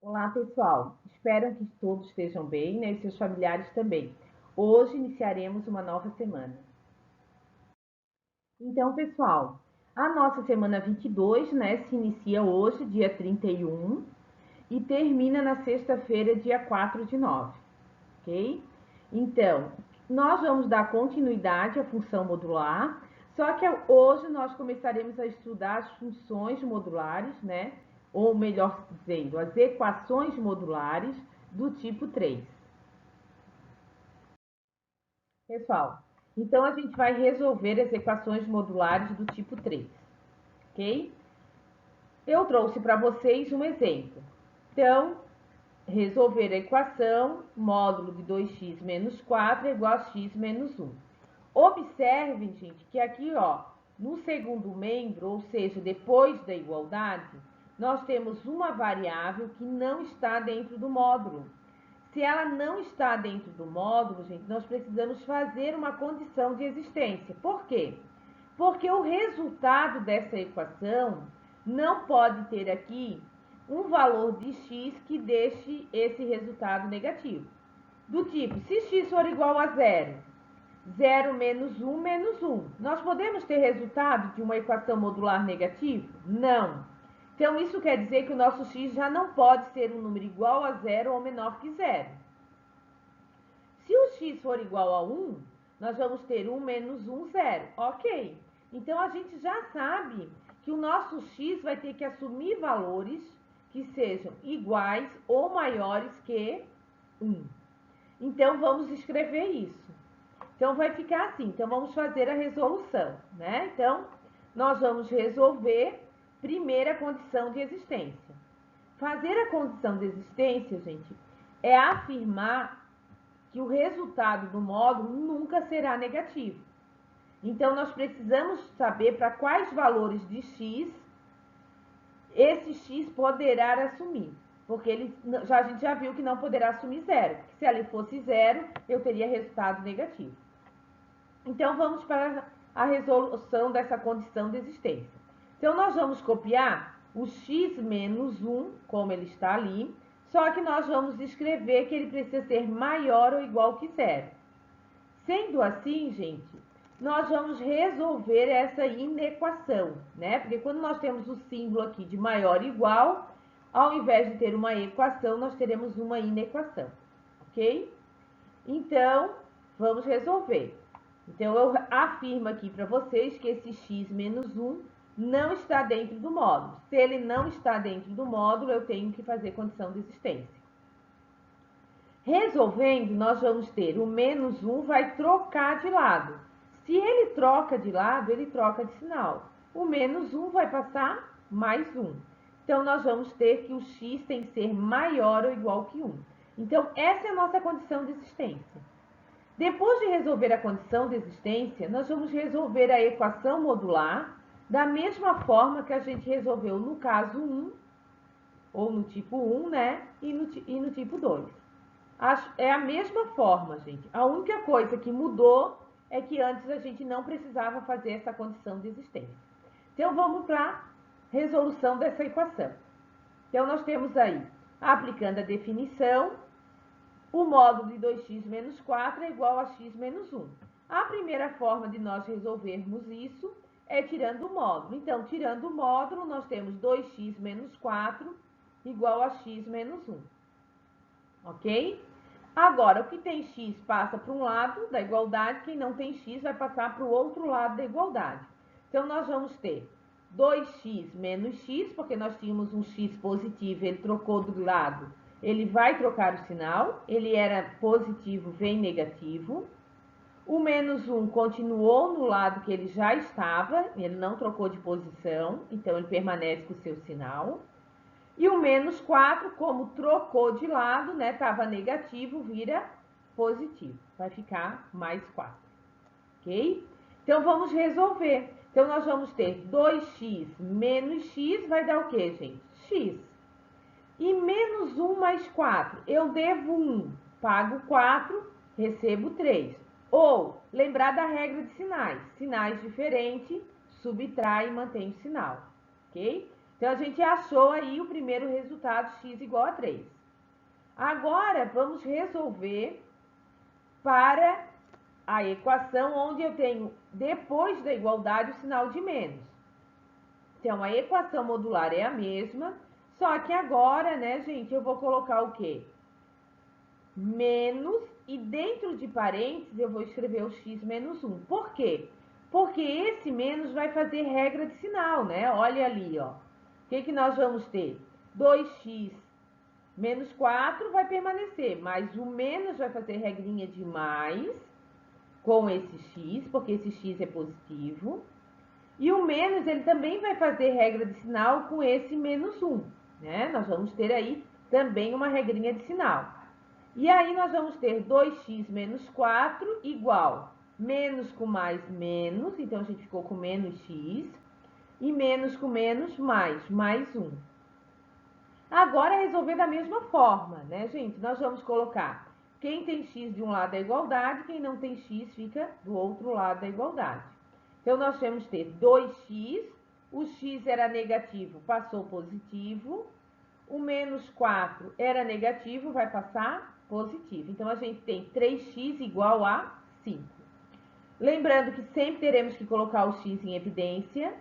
Olá, pessoal. Espero que todos estejam bem, né? E seus familiares também. Hoje iniciaremos uma nova semana. Então, pessoal, a nossa semana 22, né, se inicia hoje, dia 31, e termina na sexta-feira, dia 4 de 9, ok? Então, nós vamos dar continuidade à função modular, só que hoje nós começaremos a estudar as funções modulares, né? Ou melhor dizendo, as equações modulares do tipo 3. Pessoal, então a gente vai resolver as equações modulares do tipo 3, ok? Eu trouxe para vocês um exemplo. Então, resolver a equação módulo de 2x menos 4 é igual a x menos 1. Observem, gente, que aqui, ó, no segundo membro, ou seja, depois da igualdade, nós temos uma variável que não está dentro do módulo. Se ela não está dentro do módulo, gente, nós precisamos fazer uma condição de existência. Por quê? Porque o resultado dessa equação não pode ter aqui um valor de x que deixe esse resultado negativo. Do tipo, se x for igual a 0, 0 menos 1 menos 1. Nós podemos ter resultado de uma equação modular negativo? Não. Então, isso quer dizer que o nosso x já não pode ser um número igual a 0 ou menor que 0. Se o x for igual a 1, nós vamos ter 1 menos 1, 0. Ok. Então, a gente já sabe que o nosso x vai ter que assumir valores que sejam iguais ou maiores que 1. Então, vamos escrever isso. Então, vai ficar assim. Então, vamos fazer a resolução, né? Então, nós vamos resolver primeira condição de existência. Fazer a condição de existência, gente, é afirmar que o resultado do módulo nunca será negativo. Então, nós precisamos saber para quais valores de x esse x poderá assumir. Porque a gente já viu que não poderá assumir 0. Porque se ali fosse 0, eu teria resultado negativo. Então, vamos para a resolução dessa condição de existência. Então, nós vamos copiar o x menos 1, como ele está ali, só que nós vamos escrever que ele precisa ser maior ou igual que 0. Sendo assim, gente, nós vamos resolver essa inequação, né? Porque quando nós temos o símbolo aqui de maior ou igual, ao invés de ter uma equação, nós teremos uma inequação, ok? Então, vamos resolver. Então, eu afirmo aqui para vocês que esse x menos 1 não está dentro do módulo. Se ele não está dentro do módulo, eu tenho que fazer condição de existência. Resolvendo, nós vamos ter o menos 1 vai trocar de lado. Se ele troca de lado, ele troca de sinal. O menos 1 vai passar mais 1. Então, nós vamos ter que o x tem que ser maior ou igual que 1. Então, essa é a nossa condição de existência. Depois de resolver a condição de existência, nós vamos resolver a equação modular da mesma forma que a gente resolveu no caso 1, ou no tipo 1, né? E no tipo 2. É a mesma forma, gente. A única coisa que mudou é que antes a gente não precisava fazer essa condição de existência. Então, vamos para a resolução dessa equação. Então, nós temos aí, aplicando a definição, o módulo de 2x menos 4 é igual a x menos 1. A primeira forma de nós resolvermos isso é tirando o módulo. Então, tirando o módulo, nós temos 2x menos 4 igual a x menos 1. Ok? Agora, o que tem x passa para um lado da igualdade, quem não tem x vai passar para o outro lado da igualdade. Então, nós vamos ter 2x menos x, porque nós tínhamos um x positivo, ele trocou do lado, ele vai trocar o sinal, ele era positivo, vem negativo. O menos 1 continuou no lado que ele já estava, ele não trocou de posição, então ele permanece com o seu sinal. E o menos 4, como trocou de lado, né, estava negativo, vira positivo. Vai ficar mais 4, ok? Então, vamos resolver. Então, nós vamos ter 2x menos x vai dar o quê, gente? X. E menos 1 mais 4, eu devo 1, pago 4, recebo 3. Ou, lembrar da regra de sinais. Sinais diferentes, subtrai e mantém o sinal, ok? Então, a gente achou aí o primeiro resultado, x igual a 3. Agora, vamos resolver para a equação onde eu tenho, depois da igualdade, o sinal de menos. Então, a equação modular é a mesma, só que agora, né, gente, eu vou colocar o quê? Menos, e dentro de parênteses eu vou escrever o x menos 1. Por quê? Porque esse menos vai fazer regra de sinal, né? Olha ali, ó. O que nós vamos ter? 2x menos 4 vai permanecer, mas o menos vai fazer regrinha de mais com esse x, porque esse x é positivo. E o menos, ele também vai fazer regra de sinal com esse menos 1, né? Nós vamos ter aí também uma regrinha de sinal. E aí, nós vamos ter 2x menos 4 igual menos com mais, então a gente ficou com menos x, e menos com menos, mais 1. Agora, resolver da mesma forma, né, gente? Nós vamos colocar quem tem x de um lado da igualdade, quem não tem x fica do outro lado da igualdade. Então, nós vamos ter 2x, o x era negativo, passou positivo, o menos 4 era negativo, vai passar positivo. Então, a gente tem 3x igual a 5. Lembrando que sempre teremos que colocar o x em evidência.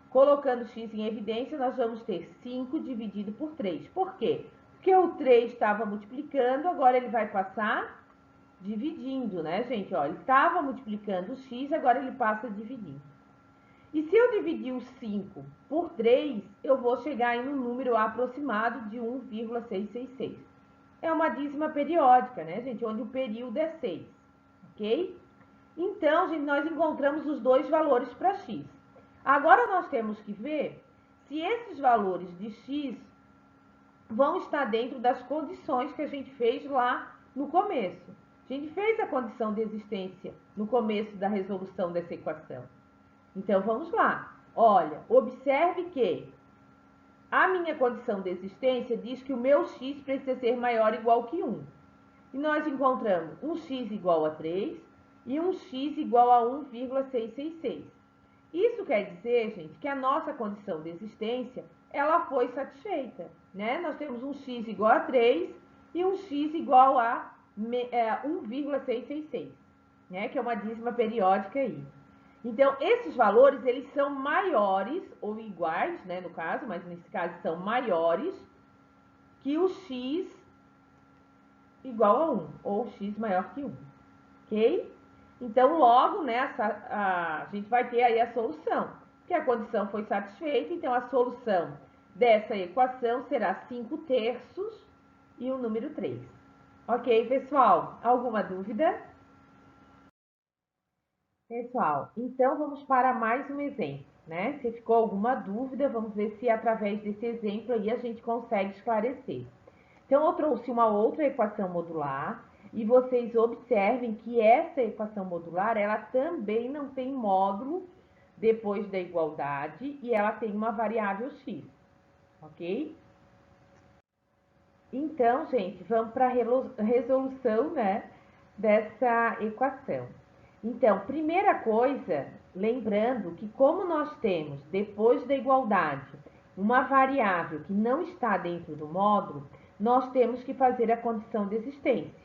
Colocando x em evidência, nós vamos ter 5 dividido por 3. Por quê? Porque o 3 estava multiplicando, agora ele vai passar dividindo, né, gente? Ó, ele estava multiplicando o x, agora ele passa dividindo. E se eu dividir o 5 por 3, eu vou chegar em um número aproximado de 1,666. É uma dízima periódica, né, gente? Onde o período é 6, ok? Então, gente, nós encontramos os dois valores para x. Agora, nós temos que ver se esses valores de x vão estar dentro das condições que a gente fez lá no começo. A gente fez a condição de existência no começo da resolução dessa equação. Então, vamos lá. Olha, observe que a minha condição de existência diz que o meu x precisa ser maior ou igual que 1. E nós encontramos um x igual a 3 e um x igual a 1,666. Isso quer dizer, gente, que a nossa condição de existência, ela foi satisfeita, né? Nós temos um x igual a 3 e um x igual a 1,666, né? Que é uma dízima periódica aí. Então, esses valores, eles são maiores, ou iguais, né, no caso, mas nesse caso são maiores que o x igual a 1, ou x maior que 1, ok? Então, logo, né, a gente vai ter aí a solução, que a condição foi satisfeita, então a solução dessa equação será 5/3 e o número 3. Ok, pessoal? Alguma dúvida? Pessoal, então vamos para mais um exemplo, né? Se ficou alguma dúvida, vamos ver se através desse exemplo aí a gente consegue esclarecer. Então, eu trouxe uma outra equação modular e vocês observem que essa equação modular, ela também não tem módulo depois da igualdade e ela tem uma variável x, ok? Então, gente, vamos para a resolução, né, dessa equação. Então, primeira coisa, lembrando que como nós temos, depois da igualdade, uma variável que não está dentro do módulo, nós temos que fazer a condição de existência.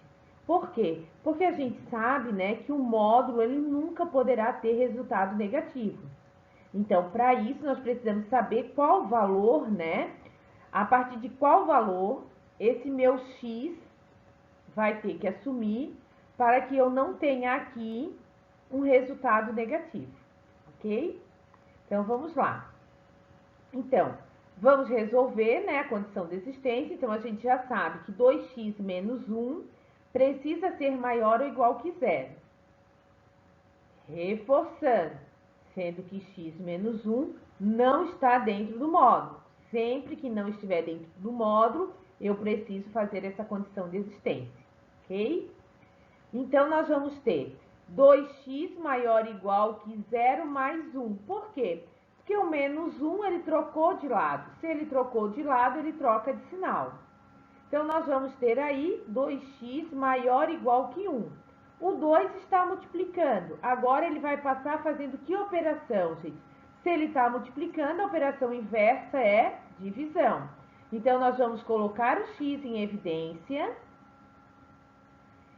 Por quê? Porque a gente sabe, né, que o módulo ele nunca poderá ter resultado negativo. Então, para isso, nós precisamos saber qual valor, né, a partir de qual valor esse meu x vai ter que assumir para que eu não tenha aqui um resultado negativo, ok? Então, vamos lá. Então, vamos resolver, né, a condição de existência. Então, a gente já sabe que 2x menos 1 precisa ser maior ou igual que 0. Reforçando, sendo que x menos 1 não está dentro do módulo. Sempre que não estiver dentro do módulo, eu preciso fazer essa condição de existência, ok? Então, nós vamos ter 2x maior ou igual que 0 mais 1. Por quê? Porque o menos 1, ele trocou de lado. Se ele trocou de lado, ele troca de sinal. Então, nós vamos ter aí 2x maior ou igual que 1. O 2 está multiplicando. Agora, ele vai passar fazendo que operação, gente? Se ele está multiplicando, a operação inversa é divisão. Então, nós vamos colocar o x em evidência.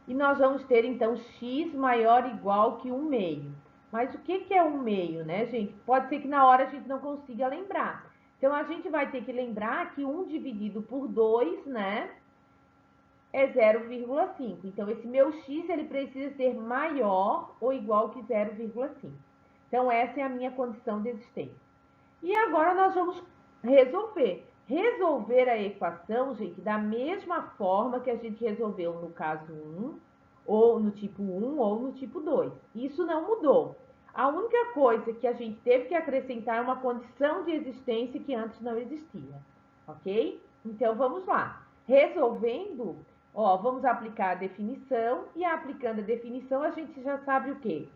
E nós vamos ter, então, x maior ou igual que 1/2. Mas o que é 1/2, né, gente? Pode ser que na hora a gente não consiga lembrar. Então, a gente vai ter que lembrar que 1 dividido por 2, né, é 0,5. Então, esse meu x, ele precisa ser maior ou igual que 0,5. Então, essa é a minha condição de existência. E agora nós vamos resolver. Resolver a equação, gente, da mesma forma que a gente resolveu no caso 1, ou no tipo 1, ou no tipo 2. Isso não mudou. A única coisa que a gente teve que acrescentar é uma condição de existência que antes não existia. Ok? Então, vamos lá. Resolvendo, ó, vamos aplicar a definição, e aplicando a definição, a gente já sabe o quê?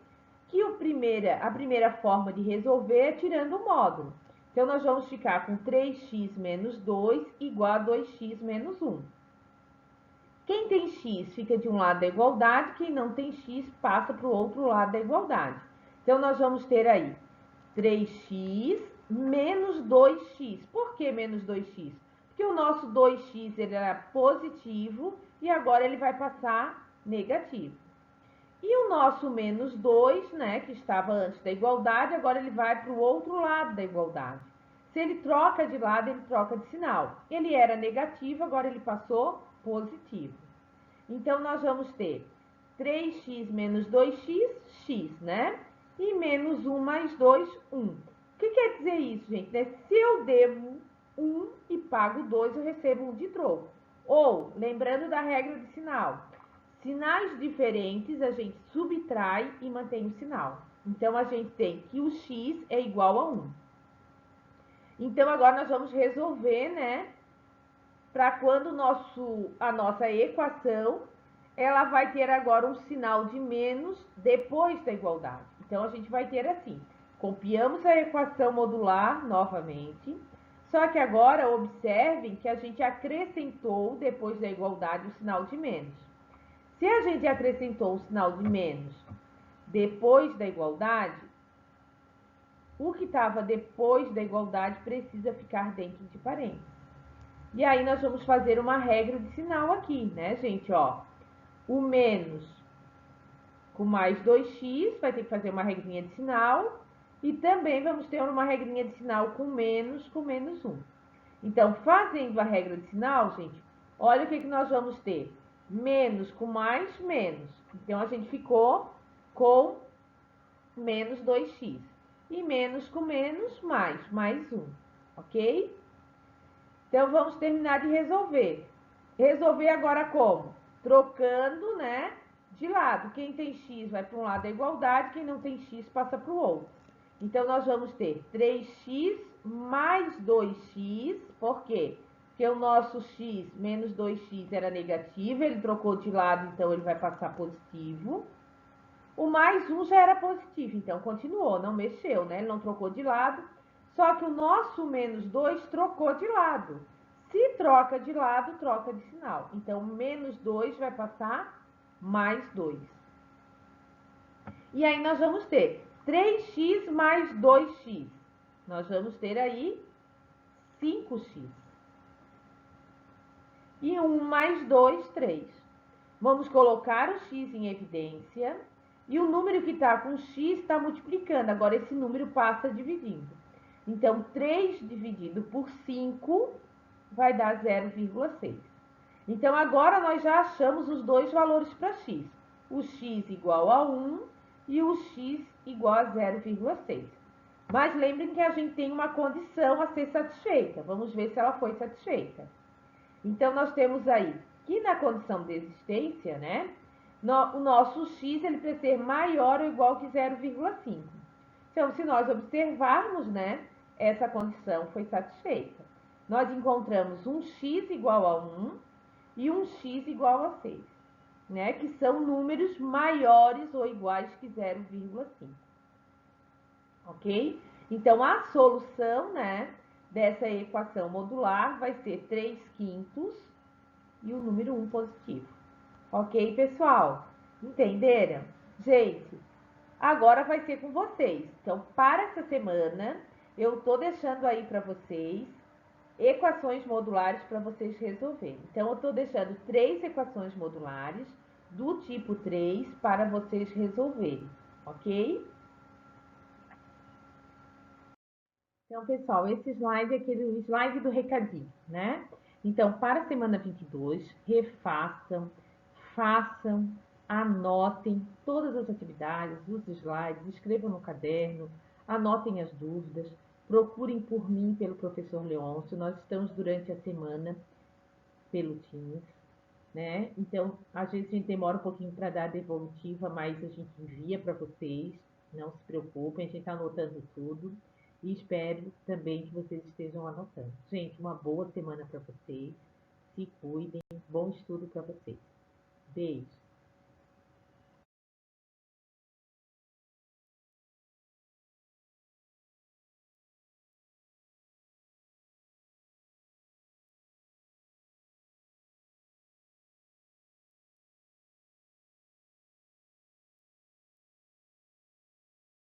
Que a primeira forma de resolver é tirando o módulo. Então, nós vamos ficar com 3x menos 2 igual a 2x menos 1. Quem tem x fica de um lado da igualdade, quem não tem x passa para o outro lado da igualdade. Então, nós vamos ter aí 3x menos 2x. Por que menos 2x? Porque o nosso 2x ele era positivo e agora ele vai passar negativo. E o nosso menos 2, né, que estava antes da igualdade, agora ele vai para o outro lado da igualdade. Se ele troca de lado, ele troca de sinal. Ele era negativo, agora ele passou positivo. Então, nós vamos ter 3x menos 2x, x, né? E menos 1 mais 2, 1. O que quer dizer isso, gente? Se eu devo 1 e pago 2, eu recebo 1 de troco. Ou, lembrando da regra de sinal, sinais diferentes a gente subtrai e mantém o sinal. Então, a gente tem que o x é igual a 1. Então, agora nós vamos resolver, né? Para quando a nossa equação, ela vai ter agora um sinal de menos depois da igualdade. Então, a gente vai ter assim, copiamos a equação modular novamente, só que agora observem que a gente acrescentou depois da igualdade o sinal de menos. Se a gente acrescentou o sinal de menos depois da igualdade, o que estava depois da igualdade precisa ficar dentro de parênteses. E aí nós vamos fazer uma regra de sinal aqui, né, gente? Ó, o menos com mais 2x vai ter que fazer uma regrinha de sinal. E também vamos ter uma regrinha de sinal com menos 1. Então, fazendo a regra de sinal, gente, olha o que nós vamos ter. Menos com mais, menos. Então, a gente ficou com menos 2x. E menos com menos, mais 1. Ok? Então, vamos terminar de resolver. Resolver agora como? Trocando, né, de lado. Quem tem x vai para um lado da igualdade, quem não tem x passa para o outro. Então, nós vamos ter 3x mais 2x. Por quê? Porque o nosso x menos 2x era negativo, ele trocou de lado, então ele vai passar positivo. O mais 1 já era positivo, então continuou, não mexeu, né? Ele não trocou de lado. Só que o nosso menos 2 trocou de lado. Se troca de lado, troca de sinal. Então, menos 2 vai passar mais 2. E aí, nós vamos ter 3x mais 2x. Nós vamos ter aí 5x. E 1 mais 2, 3. Vamos colocar o x em evidência. E o número que está com x está multiplicando. Agora, esse número passa dividindo. Então, 3 dividido por 5 vai dar 0,6. Então, agora nós já achamos os dois valores para x. O x igual a 1 e o x igual a 0,6. Mas lembrem que a gente tem uma condição a ser satisfeita. Vamos ver se ela foi satisfeita. Então, nós temos aí que na condição de existência, né, o nosso x ele precisa ser maior ou igual que 0,5. Então, se nós observarmos, né, essa condição foi satisfeita. Nós encontramos um x igual a 1 e um x igual a 6, né, que são números maiores ou iguais que 0,5. Ok? Então, a solução, né, dessa equação modular vai ser 3/5 e o número 1 positivo. Ok, pessoal? Entenderam? Gente, agora vai ser com vocês. Então, para essa semana, eu tô deixando aí para vocês equações modulares para vocês resolverem. Então, eu estou deixando 3 equações modulares do tipo 3 para vocês resolverem, ok? Então, pessoal, esse slide é aquele slide do recadinho, né? Então, para a semana 22, refaçam, façam, anotem todas as atividades, os slides, escrevam no caderno, anotem as dúvidas, procurem por mim, pelo professor Leôncio. Nós estamos durante a semana pelo Teams, né? Então, às vezes a gente demora um pouquinho para dar a devolutiva, mas a gente envia para vocês. Não se preocupem, a gente está anotando tudo. E espero também que vocês estejam anotando. Gente, uma boa semana para vocês. Se cuidem. Bom estudo para vocês. Beijo.